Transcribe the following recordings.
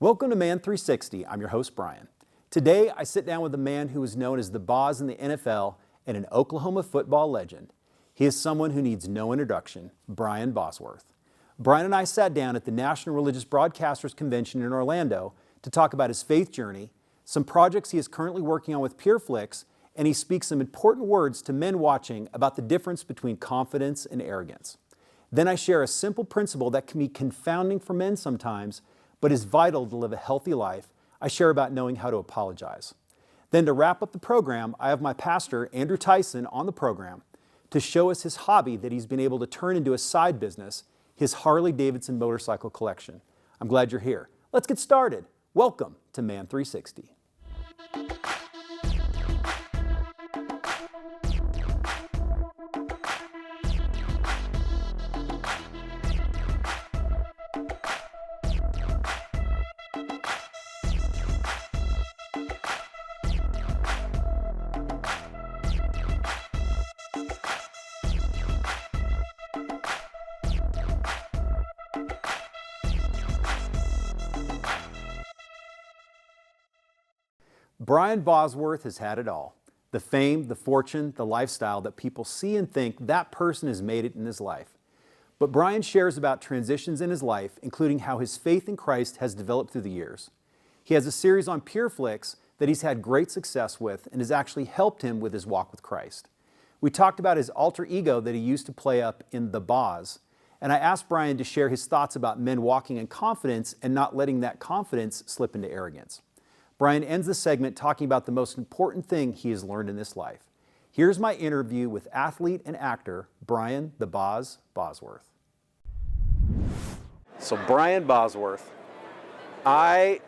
Welcome to Man 360. I'm your host, Brian. Today, I sit down with a man who is known as the Boz in the NFL and an Oklahoma football legend. He is someone who needs no introduction, Brian Bosworth. Brian and I sat down at the National Religious Broadcasters Convention in Orlando to talk about his faith journey, some projects he is currently working on with Pureflix, and he speaks some important words to men watching about the difference between confidence and arrogance. Then I share a simple principle that can be confounding for men sometimes, but is vital to live a healthy life. I share about knowing how to apologize. Then to wrap up the program, I have my pastor, Andrew Theisen, on the program to show us his hobby that he's been able to turn into a side business, his Harley Davidson motorcycle collection. I'm glad you're here. Let's get started. Welcome to Man 360. Brian Bosworth has had it all. The fame, the fortune, the lifestyle that people see and think that person has made it in his life. But Brian shares about transitions in his life, including how his faith in Christ has developed through the years. He has a series on Pureflix that he's had great success with and has actually helped him with his walk with Christ. We talked about his alter ego that he used to play up in The Boz, and I asked Brian to share his thoughts about men walking in confidence and not letting that confidence slip into arrogance. Brian ends the segment talking about the most important thing he has learned in this life. Here's my interview with athlete and actor Brian "The Boz" Bosworth. So Brian Bosworth, I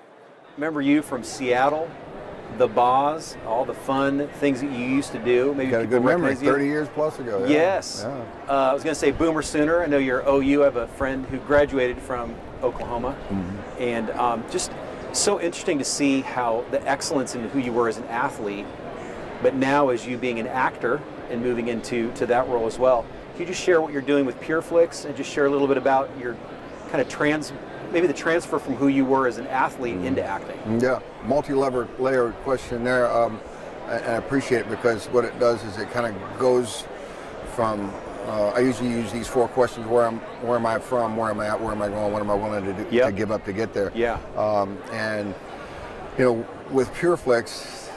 remember you from Seattle, The Boz, all the fun things that you used to do. Maybe got a good memory, 30 years plus ago. Yeah. Yes. Yeah. I was going to say Boomer Sooner. I know you're OU. I have a friend who graduated from Oklahoma. Mm-hmm. And just so interesting to see how the excellence in who you were as an athlete, but now as you being an actor and moving into that role as well. Can you just share what you're doing with Pureflix and just share a little bit about your kind of maybe the transfer from who you were as an athlete into acting? Yeah, multi-layered question there. And I appreciate it because what it does is it kind of goes from, I usually use these 4 questions: where am I from, where am I at, where am I going, what am I willing to do, to give up to get there. Yeah. And you know, with Pureflix,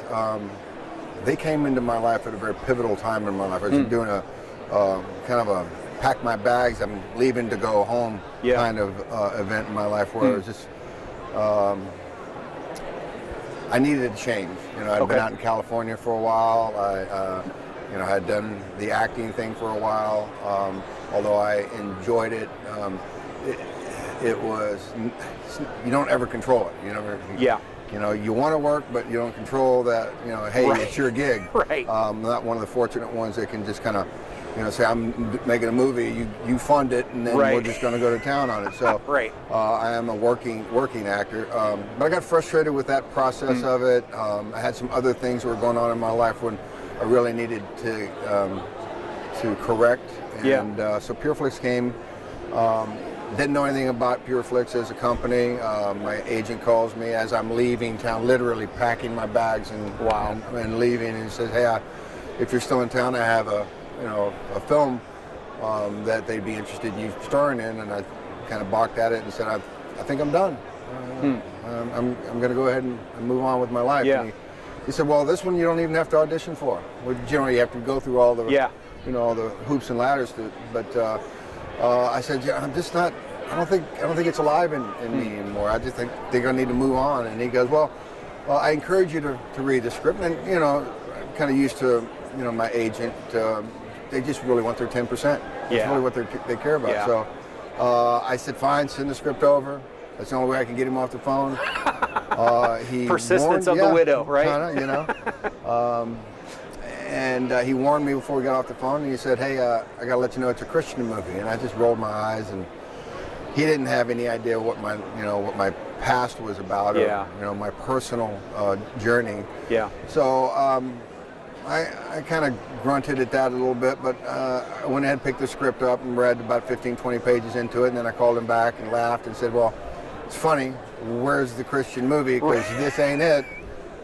they came into my life at a very pivotal time in my life. I was doing a kind of a pack my bags, I'm leaving to go home kind of event in my life where it was just, I needed a change. You know, I'd been out in California for a while. I had done the acting thing for a while. Although I enjoyed it, it was, you don't ever control it. You know, you want to work, but you don't control that, hey, it's your gig. Right. I'm not one of the fortunate ones that can just kind of, say I'm making a movie, you fund it, and then we're just going to go to town on it. So I am a working actor. But I got frustrated with that process of it. I had some other things that were going on in my life when I really needed to correct. And so Pureflix came. Didn't know anything about Pureflix as a company. My agent calls me as I'm leaving town, literally packing my bags and leaving, and he says, "Hey, if you're still in town, I have a film that they'd be interested in you starring in." And I kind of balked at it and said, "I think I'm done. I'm going to go ahead and move on with my life." Yeah. And he said, "Well, this one you don't even have to audition for. Well, generally, you have to go through all the all the hoops and ladders but I said, I'm just not. I don't think it's alive in me anymore. I just think I need to move on." And he goes, "Well, I encourage you to read the script." And I'm kind of used to my agent. They just really want their 10%. That's really what they care about. Yeah. So I said, "Fine, send the script over. That's the only way I can get him off the phone." He persistence of the widow, right? Kinda, And he warned me before we got off the phone, and he said, "Hey, I got to let you know it's a Christian movie." And I just rolled my eyes, and he didn't have any idea what my past was about, or my personal journey. Yeah. So I kind of grunted at that a little bit, but I went ahead and picked the script up and read about 15, 20 pages into it, and then I called him back and laughed and said, "Well, it's funny, where's the Christian movie? Because this ain't it.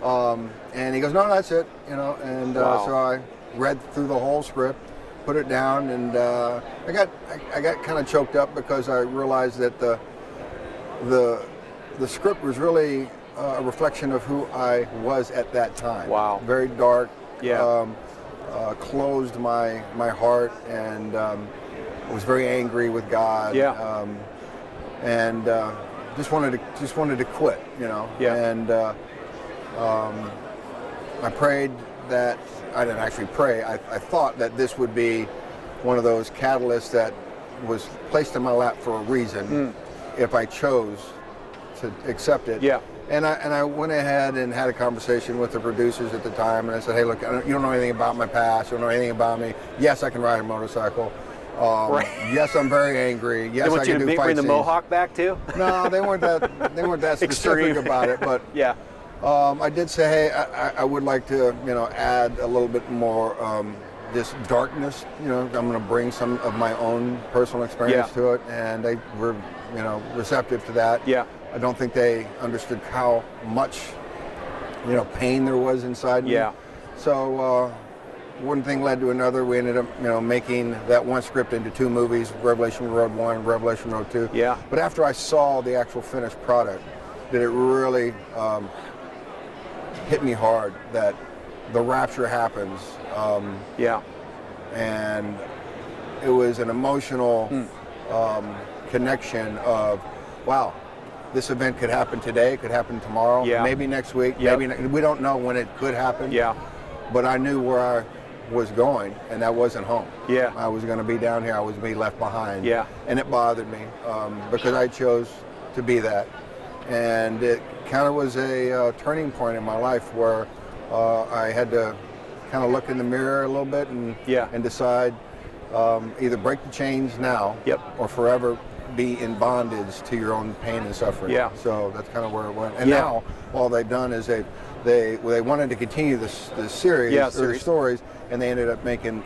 And he goes, no, that's it, you know. And so I read through the whole script, put it down, and I got kind of choked up because I realized that the script was really a reflection of who I was at that time. Wow. Very dark. Yeah. Closed my heart, and was very angry with God. Yeah. And just wanted to quit, you know. Yeah. And I prayed that, I didn't actually pray, I thought that this would be one of those catalysts that was placed in my lap for a reason if I chose to accept it. Yeah. And I went ahead and had a conversation with the producers at the time, and I said, hey, look, you don't know anything about my past, you don't know anything about me. Yes, I can ride a motorcycle. Yes, I'm very angry. Yes, I can do fight scenes. Bring the mohawk back too? No, they weren't that specific about it, but yeah. I did say, hey, I would like to, you know, add a little bit more this darkness. You know, I'm going to bring some of my own personal experience to it, and they were, you know, receptive to that. Yeah. I don't think they understood how much, you know, pain there was inside me. Yeah. So one thing led to another. We ended up, you know, making that one script into 2 movies, Revelation Road 1, Revelation Road 2. Yeah. But after I saw the actual finished product, that it really hit me hard that the rapture happens. Yeah. And it was an emotional connection of, wow, this event could happen today, could happen tomorrow, maybe next week, maybe we don't know when it could happen. Yeah. But I knew where I was going, and that wasn't home. Yeah. I was going to be down here. I was going to be left behind. Yeah. And it bothered me because I chose to be that. And it kind of was a turning point in my life where I had to kind of look in the mirror a little bit and decide either break the chains now or forever be in bondage to your own pain and suffering. Yeah. So that's kind of where it went. And now all they've done is they wanted to continue this series, or stories, and they ended up making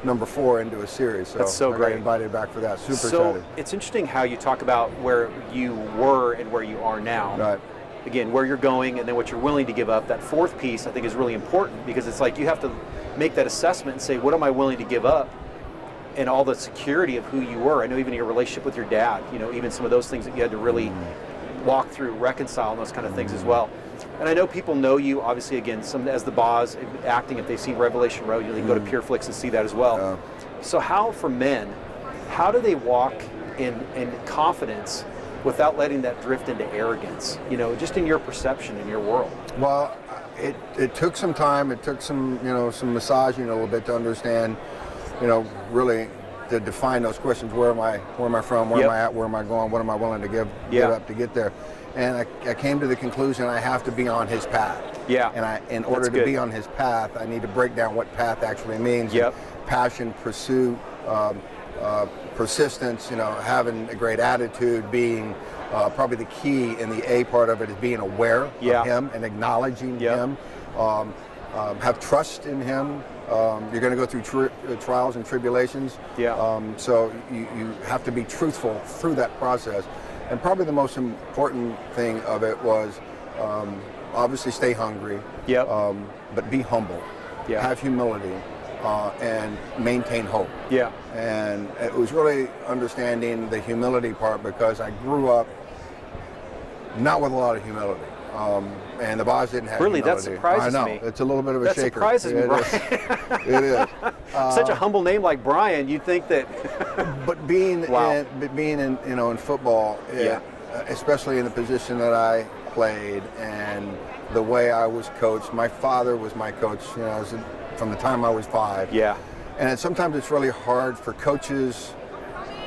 number 4 into a series. So that's so I great. got invited back for that. Super so excited. It's interesting how you talk about where you were and where you are now. Right. Again, where you're going and then what you're willing to give up. That 4th piece I think is really important because it's like you have to make that assessment and say, what am I willing to give up? And all the security of who you were. I know even your relationship with your dad, you know, even some of those things that you had to really walk through, reconcile, and those kind of things as well. And I know people know you, obviously, again, some as the Boz acting. If they've seen Revelation Road, you can go to Pureflix and see that as well. So how, for men, how do they walk in confidence without letting that drift into arrogance, you know, just in your perception, in your world? Well, it took some time. It took some, you know, some massaging a little bit to understand, you know, really to define those questions. Where am I from? Where am I at? Where am I going? What am I willing to give up to get there? And I came to the conclusion I have to be on his path. Yeah. And in order to be on his path, I need to break down what path actually means. Yep. Passion, pursuit, persistence, you know, having a great attitude, being probably the key in the A part of it is being aware of him and acknowledging him. Have trust in him. You're going to go through trials and tribulations. So you have to be truthful through that process. And probably the most important thing of it was obviously stay hungry, but be humble, have humility, and maintain hope. And it was really understanding the humility part because I grew up not with a lot of humility. And the Boz didn't have really, humility. That surprises me. I know. It's a little bit of a shaker. That surprises me, Brian. It is. Such a humble name like Brian, you'd think that. But being in you know, in football, especially in the position that I played and the way I was coached, my father was my coach, you know, from the time I was 5. And sometimes it's really hard for coaches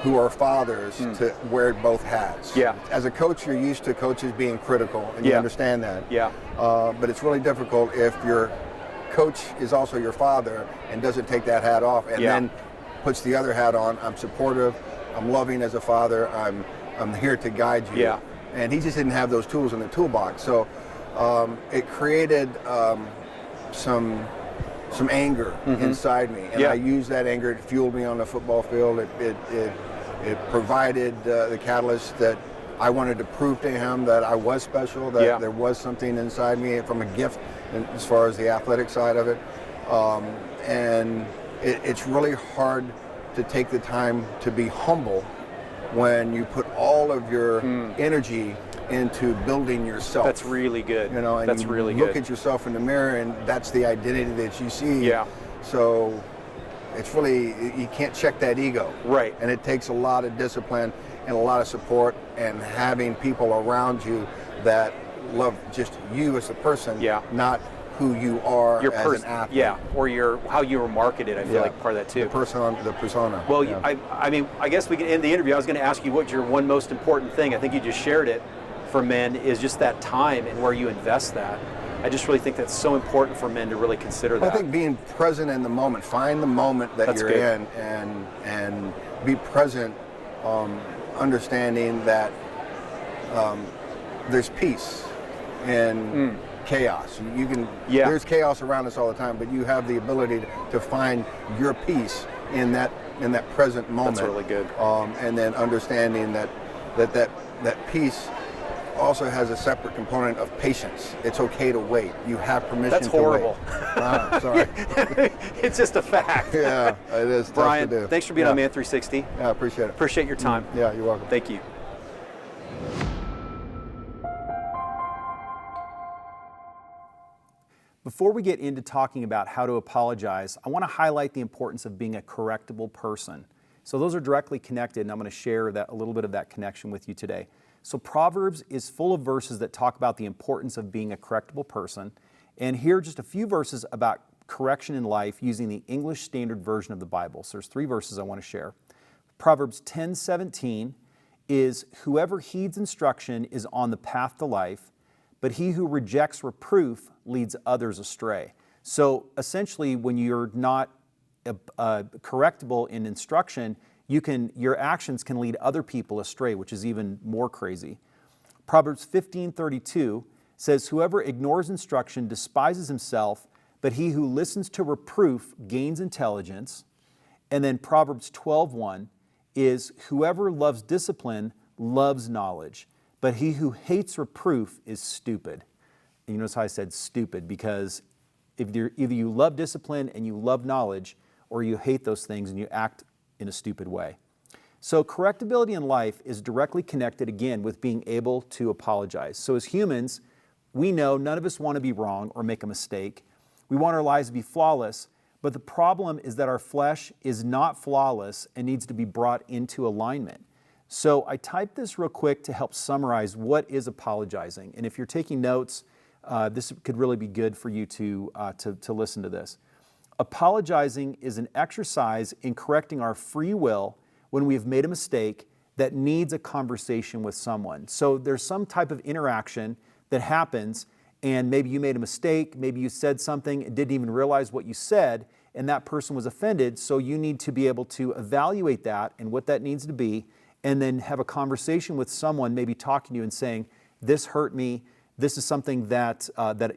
who are fathers to wear both hats. As a coach, you're used to coaches being critical, and you understand that. But it's really difficult if your coach is also your father and doesn't take that hat off and then puts the other hat on. I'm supportive, I'm loving as a father, I'm here to guide you. And he just didn't have those tools in the toolbox. So it created some anger inside me, and I used that anger. It fueled me on the football field. It provided the catalyst that I wanted to prove to him that I was special, that there was something inside me from a gift as far as the athletic side of it. And it's really hard to take the time to be humble when you put all of your energy into building yourself. That's really good. You know, and that's you really look good. at yourself in the mirror, and that's the identity that you see. Yeah. So it's really, you can't check that ego. Right. And it takes a lot of discipline and a lot of support, and having people around you that love just you as a person, not who you are as an athlete. Yeah, or how you were marketed. I feel like part of that too. The persona. Well, I mean, I guess we can end the interview. I was going to ask you what your one most important thing, I think you just shared it, for men is just that time and where you invest that. I just really think that's so important for men to really consider that. I think being present in the moment, find the moment that you're in, and be present, understanding that there's peace in chaos. You can. There's chaos around us all the time, but you have the ability to find your peace in that present moment. That's really good. And then understanding that peace also has a separate component of patience. It's okay to wait. You have permission to wait. That's horrible. Sorry. It's just a fact. Yeah, it is. Brian, tough to do. Thanks for being on Man 360. Yeah, I appreciate it. Appreciate your time. Yeah, you're welcome. Thank you. Before we get into talking about how to apologize, I want to highlight the importance of being a correctable person. So those are directly connected, and I'm going to share a little bit of that connection with you today. So Proverbs is full of verses that talk about the importance of being a correctable person. And here are just a few verses about correction in life using the English Standard Version of the Bible. So there's 3 verses I want to share. Proverbs 10:17 is, "Whoever heeds instruction is on the path to life, but he who rejects reproof leads others astray." So essentially, when you're not correctable in instruction, your actions can lead other people astray, which is even more crazy. Proverbs 15:32 says, "Whoever ignores instruction despises himself, but he who listens to reproof gains intelligence." And then Proverbs 12:1 is, "Whoever loves discipline loves knowledge, but he who hates reproof is stupid." And you notice how I said stupid, because either you love discipline and you love knowledge, or you hate those things and you act in a stupid way. So correctability in life is directly connected, again, with being able to apologize. So as humans, we know none of us want to be wrong or make a mistake. We want our lives to be flawless, but the problem is that our flesh is not flawless and needs to be brought into alignment. So I typed this real quick to help summarize what is apologizing. And if you're taking notes, this could really be good for you to listen to this. Apologizing is an exercise in correcting our free will when we have made a mistake that needs a conversation with someone. So there's some type of interaction that happens, and maybe you made a mistake, maybe you said something and didn't even realize what you said, and that person was offended, so you need to be able to evaluate that and what that needs to be, and then have a conversation with someone, maybe talking to you and saying, "This hurt me. This is something that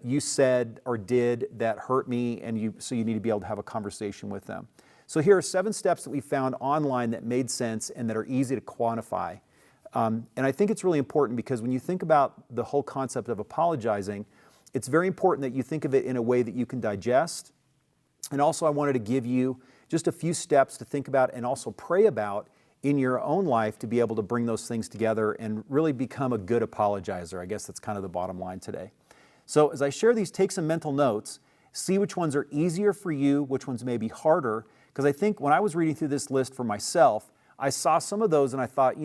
you said or did that hurt me," and so you need to be able to have a conversation with them. So here are 7 steps that we found online that made sense and that are easy to quantify. And I think it's really important because when you think about the whole concept of apologizing, it's very important that you think of it in a way that you can digest. And also I wanted to give you just a few steps to think about and also pray about in your own life to be able to bring those things together and really become a good apologizer. I guess that's kind of the bottom line today. So as I share these, take some mental notes, see which ones are easier for you, which ones may be harder, because I think when I was reading through this list for myself, I saw some of those and I thought,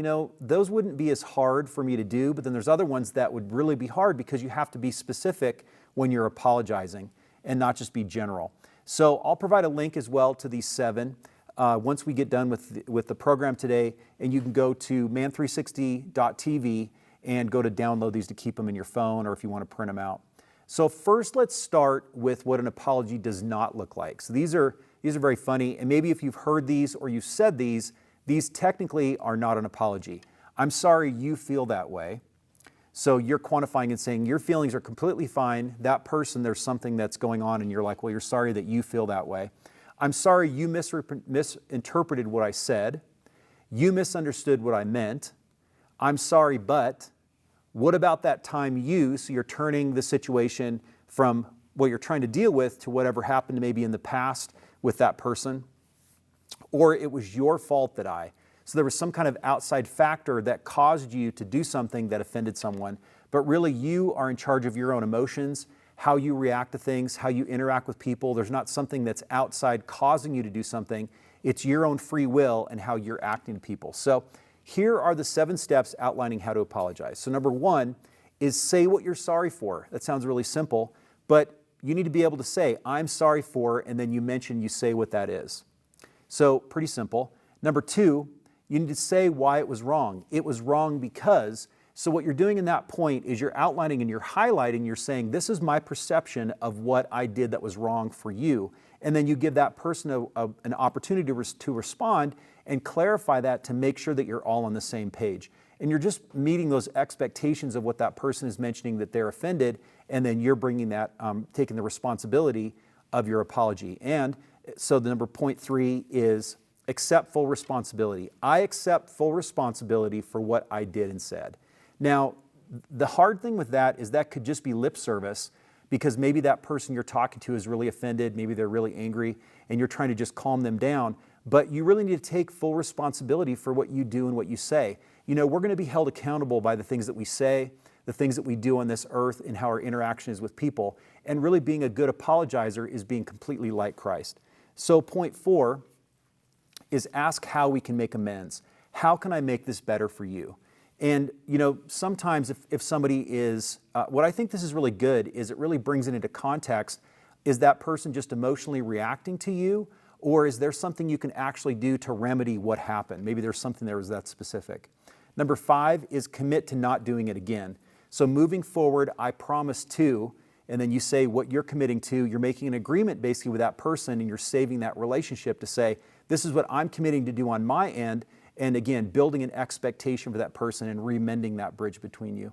those wouldn't be as hard for me to do, but then there's other ones that would really be hard because you have to be specific when you're apologizing and not just be general. So I'll provide a link as well to these 7. Once we get done with the program today, and you can go to man360.tv and go to download these to keep them in your phone, or if you want to print them out. So first, let's start with what an apology does not look like. So these are very funny, and maybe if you've heard these or you've said these technically are not an apology. "I'm sorry you feel that way." So you're quantifying and saying your feelings are completely fine. That person, there's something that's going on, and you're like, well, you're sorry that you feel that way. "I'm sorry you misinterpreted what I said. You misunderstood what I meant. I'm sorry, but what about that time you, so you're turning the situation from what you're trying to deal with to whatever happened maybe in the past with that person, or it was your fault that so there was some kind of outside factor that caused you to do something that offended someone, but really you are in charge of your own emotions, how you react to things, how you interact with people. There's not something that's outside causing you to do something. It's your own free will and how you're acting to people. So here are the 7 steps outlining how to apologize. So number 1 is say what you're sorry for. That sounds really simple, but you need to be able to say, I'm sorry for, and then you say what that is. So pretty simple. Number 2, you need to say why it was wrong. It was wrong because. So what you're doing in that point is you're outlining and you're highlighting, you're saying, this is my perception of what I did that was wrong for you. And then you give that person an opportunity to respond and clarify that to make sure that you're all on the same page. And you're just meeting those expectations of what that person is mentioning that they're offended, and then you're bringing that, taking the responsibility of your apology. And so the point 3 is accept full responsibility. I accept full responsibility for what I did and said. Now, the hard thing with that is that could just be lip service, because maybe that person you're talking to is really offended, maybe they're really angry, and you're trying to just calm them down. But you really need to take full responsibility for what you do and what you say. You know, we're going to be held accountable by the things that we say, the things that we do on this earth, and how our interaction is with people. And really being a good apologizer is being completely like Christ. So point 4 is ask how we can make amends. How can I make this better for you? And, you know, sometimes if somebody is, what I think this is really good is it really brings it into context. Is that person just emotionally reacting to you? Or is there something you can actually do to remedy what happened? Maybe there's something there was that specific. Number 5 is commit to not doing it again. So moving forward, I promise to, and then you say what you're committing to. You're making an agreement basically with that person, and you're saving that relationship to say, this is what I'm committing to do on my end. And again, building an expectation for that person and remending that bridge between you.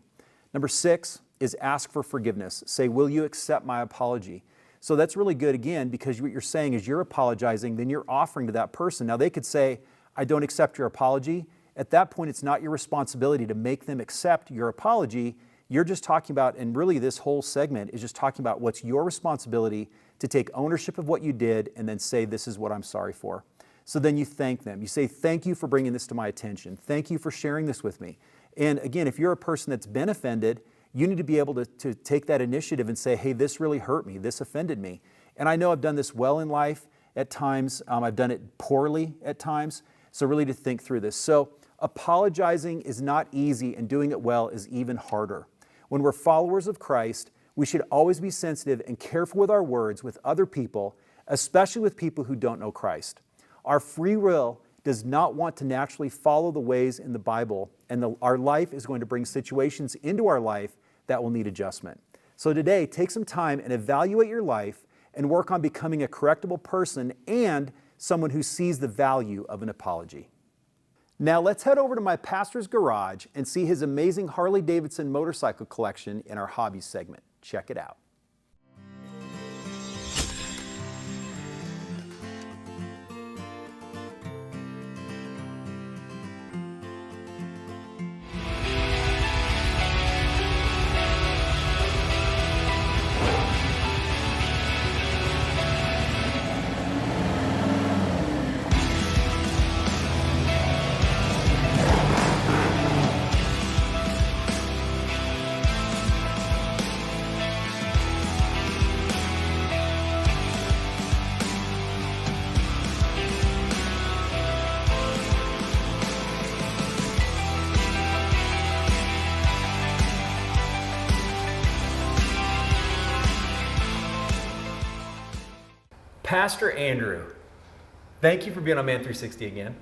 Number 6 is ask for forgiveness. Say, will you accept my apology? So that's really good, again, because what you're saying is you're apologizing, then you're offering to that person. Now they could say, I don't accept your apology. At that point, it's not your responsibility to make them accept your apology. You're just talking about, and really this whole segment is just talking about what's your responsibility to take ownership of what you did and then say, this is what I'm sorry for. So then you thank them. You say, thank you for bringing this to my attention. Thank you for sharing this with me. And again, if you're a person that's been offended, you need to be able to take that initiative and say, hey, this really hurt me. This offended me. And I know I've done this well in life at times. I've done it poorly at times. So really to think through this. So apologizing is not easy, and doing it well is even harder. When we're followers of Christ, we should always be sensitive and careful with our words with other people, especially with people who don't know Christ. Our free will does not want to naturally follow the ways in the Bible, and our life is going to bring situations into our life that will need adjustment. So today, take some time and evaluate your life and work on becoming a correctable person and someone who sees the value of an apology. Now let's head over to my pastor's garage and see his amazing Harley Davidson motorcycle collection in our hobbies segment. Check it out. Pastor Andrew, thank you for being on Man 360 again.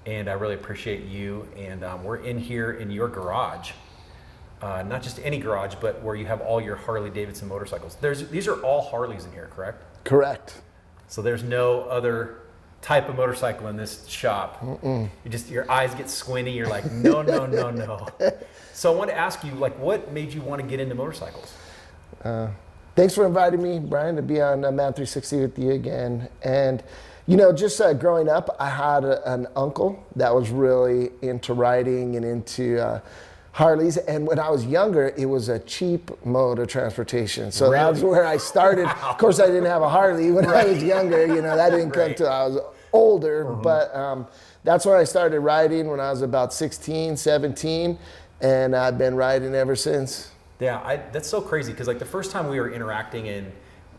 And I really appreciate you. And we're in here in your garage, not just any garage, but where you have all your Harley Davidson motorcycles. These are all Harleys in here, correct? Correct. So there's no other type of motorcycle in this shop. Your eyes get squinty. You're like, no, no, no, no. So I want to ask you, like, what made you want to get into motorcycles? Thanks for inviting me, Brian, to be on Man 360 with you again. And, Just growing up, I had an uncle that was really into riding and into Harleys. And when I was younger, it was a cheap mode of transportation. So Really? that's where I started. Wow. Of course, I didn't have a Harley when I was younger. That didn't come Right. till I was older. But that's when I started riding when I was about 16, 17. And I've been riding ever since. Yeah, that's so crazy because like the first time we were interacting and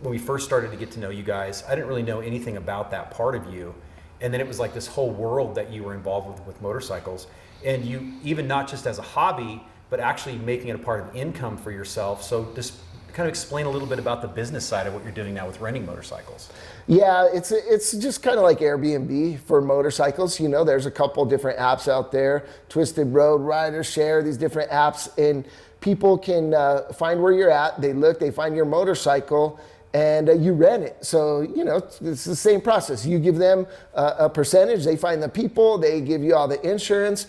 when we first started to get to know you guys, I didn't really know anything about that part of you. And then it was like this whole world that you were involved with motorcycles. And you, even not just as a hobby, but actually making it a part of income for yourself. So just kind of explain a little bit about the business side of what you're doing now with renting motorcycles. Yeah, it's just kind of like Airbnb for motorcycles. There's a couple different apps out there, Twisted Road, Rider Share, these different apps, and people can find where you're at. They look, they find your motorcycle, and you rent it. So, it's the same process. You give them a percentage, they find the people, they give you all the insurance.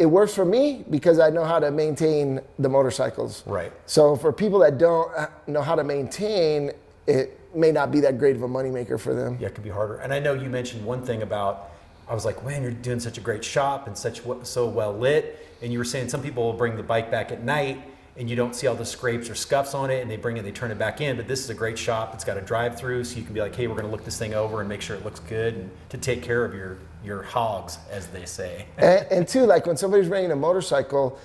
It works for me because I know how to maintain the motorcycles. Right. So for people that don't know how to maintain, it may not be that great of a moneymaker for them. Yeah, it could be harder. And I know you mentioned one thing about, I was like, man, you're doing such a great shop and so well lit. And you were saying some people will bring the bike back at night and you don't see all the scrapes or scuffs on it and they turn it back in. But this is a great shop. It's got a drive through, so you can be like, hey, we're going to look this thing over and make sure it looks good and to take care of your hogs, as they say. and too, like when somebody's renting a motorcycle,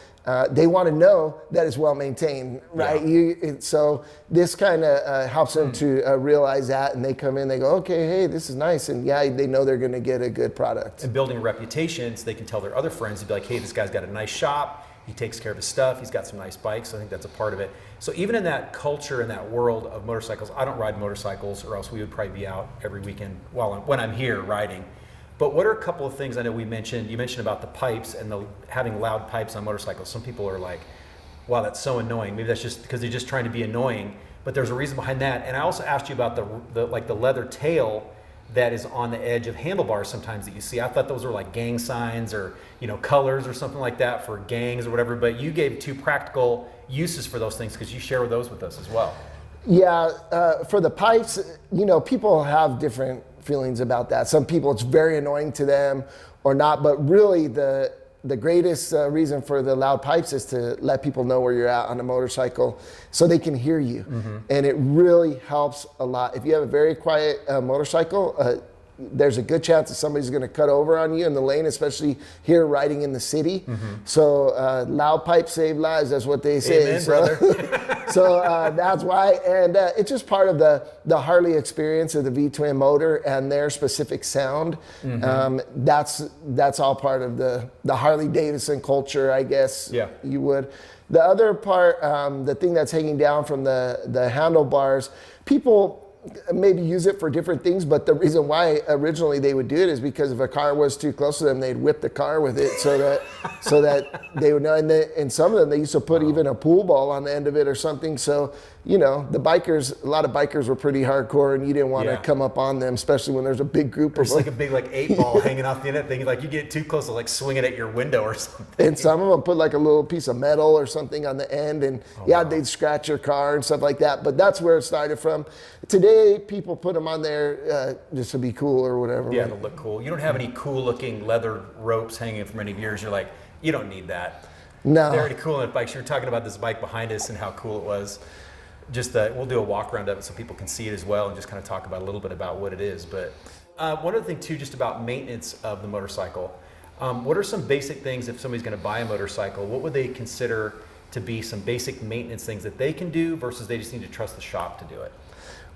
they want to know that it's well maintained, right? Yeah. So this kind of helps them to realize that, and they come in, they go, okay, hey, this is nice, and they know they're going to get a good product. And building a reputation, so they can tell their other friends to be like, hey, this guy's got a nice shop. He takes care of his stuff. He's got some nice bikes. So I think that's a part of it. So even in that culture, in that world of motorcycles, I don't ride motorcycles, or else we would probably be out every weekend when I'm here riding. But what are a couple of things I know you mentioned about the pipes and having loud pipes on motorcycles. Some people are like, wow, that's so annoying. Maybe that's just because they're just trying to be annoying, but there's a reason behind that. And I also asked you about the leather tail that is on the edge of handlebars sometimes that you see. I thought those were like gang signs or colors or something like that for gangs or whatever, but you gave two practical uses for those things because you share those with us as well. Yeah, for the pipes, people have different feelings about that. Some people, it's very annoying to them or not, but really the greatest reason for the loud pipes is to let people know where you're at on a motorcycle so they can hear you. And it really helps a lot. If you have a very quiet motorcycle, there's a good chance that somebody's going to cut over on you in the lane, especially here riding in the city. So loud pipes save lives, that's what they say. Amen, brother. So that's why, and it's just part of the Harley experience of the V-twin motor and their specific sound. That's all part of the Harley Davidson culture, I guess. Yeah. You would. The other part, the thing that's hanging down from the handlebars, people maybe use it for different things, but the reason why originally they would do it is because if a car was too close to them, they'd whip the car with it so that they would know. And some of them, they used to put even a pool ball on the end of it or something. So, a lot of bikers were pretty hardcore, and you didn't want to come up on them, especially when there's a big group of them. There's like a big 8 ball hanging off the end of the thing. Like you get too close to swing it at your window or something. And some of them put like a little piece of metal or something on the end, and they'd scratch your car and stuff like that. But that's where it started from. Today, people put them on there just to be cool or whatever. Yeah, to look cool. You don't have any cool looking leather ropes hanging from any of yours. You're like, you don't need that. No. They're already cool on bikes. You were talking about this bike behind us and how cool it was. Just we'll do a walk around of it so people can see it as well and just kind of talk about a little bit about what it is. But one other thing too, just about maintenance of the motorcycle. What are some basic things if somebody's going to buy a motorcycle? What would they consider to be some basic maintenance things that they can do versus they just need to trust the shop to do it?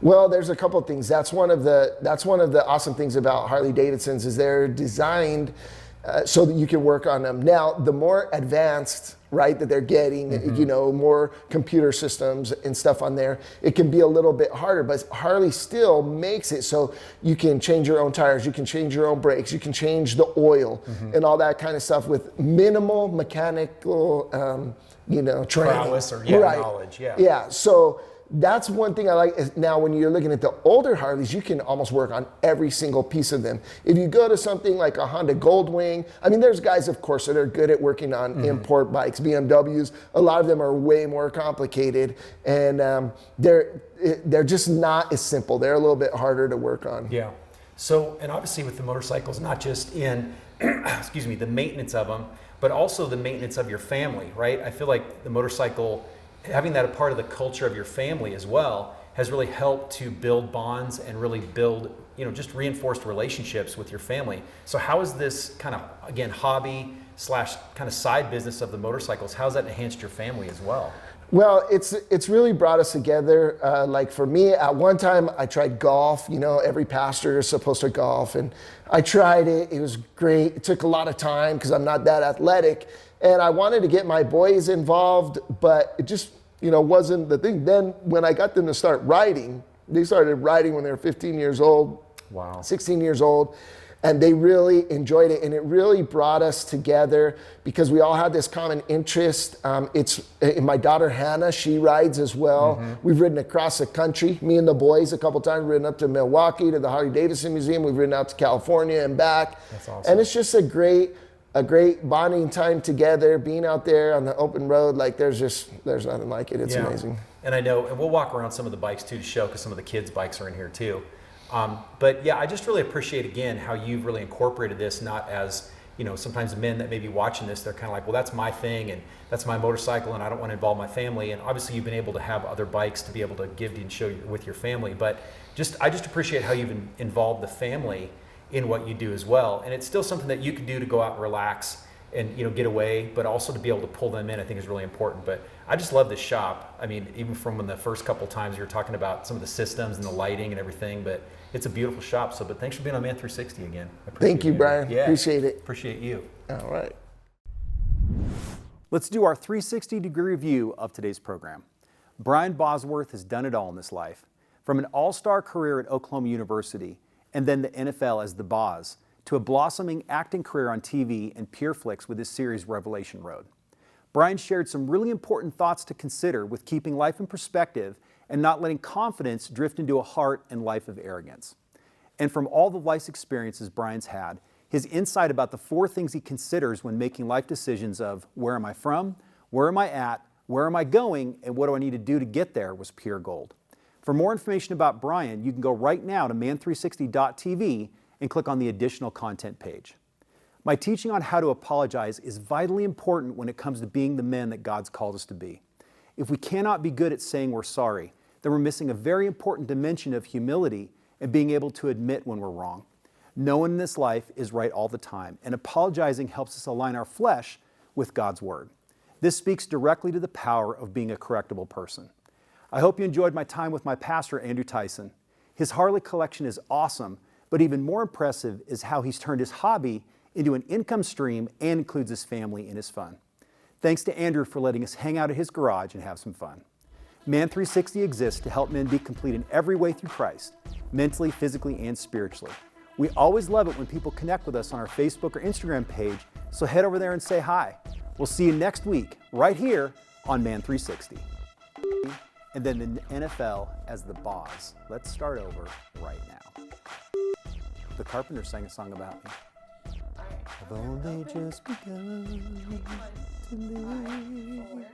Well, there's a couple of things. That's one of the awesome things about Harley Davidsons is they're designed so that you can work on them. Now, the more advanced, right, that they're getting, more computer systems and stuff on there, it can be a little bit harder, but Harley still makes it so you can change your own tires, you can change your own brakes, you can change the oil and all that kind of stuff with minimal mechanical, training. Prowess or knowledge, Yeah, so that's one thing I like. Is now, when you're looking at the older Harleys, you can almost work on every single piece of them. If you go to something like a Honda Goldwing, there's guys, of course, that are good at working on import bikes, BMWs. A lot of them are way more complicated, and they're just not as simple. They're a little bit harder to work on. Yeah. So, and obviously with the motorcycles, not just in, excuse me, the maintenance of them, but also the maintenance of your family, right? I feel like the motorcycle, having that a part of the culture of your family as well, has really helped to build bonds and really build, just reinforced relationships with your family. So how is this kind of, again, hobby / kind of side business of the motorcycles, how's that enhanced your family as well? Well, it's really brought us together. Like for me, at one time I tried golf. Every pastor is supposed to golf, and I tried it. It was great. It took a lot of time because I'm not that athletic, and I wanted to get my boys involved, but it just wasn't the thing. Then when I got them to start riding, they started riding when they were 15 years old, wow, 16 years old. And they really enjoyed it, and it really brought us together because we all had this common interest. It's my daughter Hannah; she rides as well. Mm-hmm. We've ridden across the country, me and the boys, a couple times. We've ridden up to Milwaukee to the Harley Davidson Museum. We've ridden out to California and back. That's awesome. And it's just a great bonding time together. Being out there on the open road, like there's nothing like it. It's amazing. And I know, and we'll walk around some of the bikes too to show, because some of the kids' bikes are in here too. But yeah, I just really appreciate again how you've really incorporated this, not as, sometimes men that may be watching this, they're kind of like, well, that's my thing and that's my motorcycle and I don't want to involve my family. And obviously you've been able to have other bikes to be able to give and show with your family. But I just appreciate how you've involved the family in what you do as well. And it's still something that you can do to go out and relax and get away, but also to be able to pull them in, I think is really important. But I just love this shop. I mean, even from when the first couple times you were talking about some of the systems and the lighting and everything, but it's a beautiful shop. But thanks for being on Man 360 again. Thank you, Brian. Yeah. Appreciate it. Appreciate you. All right. Let's do our 360-degree review of today's program. Brian Bosworth has done it all in this life. From an all-star career at Oklahoma University and then the NFL as the Boz, to a blossoming acting career on TV and Pureflix with his series Revelation Road. Brian shared some really important thoughts to consider with keeping life in perspective and not letting confidence drift into a heart and life of arrogance. And from all the life experiences Brian's had, his insight about the 4 things he considers when making life decisions of where am I from, where am I at, where am I going, and what do I need to do to get there was pure gold. For more information about Brian, you can go right now to man360.tv and click on the additional content page. My teaching on how to apologize is vitally important when it comes to being the men that God's called us to be. If we cannot be good at saying we're sorry, then we're missing a very important dimension of humility and being able to admit when we're wrong. No one in this life is right all the time, and apologizing helps us align our flesh with God's Word. This speaks directly to the power of being a correctable person. I hope you enjoyed my time with my pastor, Andrew Theisen. His Harley collection is awesome, but even more impressive is how he's turned his hobby into an income stream and includes his family in his fun. Thanks to Andrew for letting us hang out at his garage and have some fun. Man 360 exists to help men be complete in every way through Christ, mentally, physically, and spiritually. We always love it when people connect with us on our Facebook or Instagram page, so head over there and say hi. We'll see you next week, right here on Man 360. And then the NFL as the Boz. Let's start over right now. The Carpenters sang a song about me. I've only just begun to live.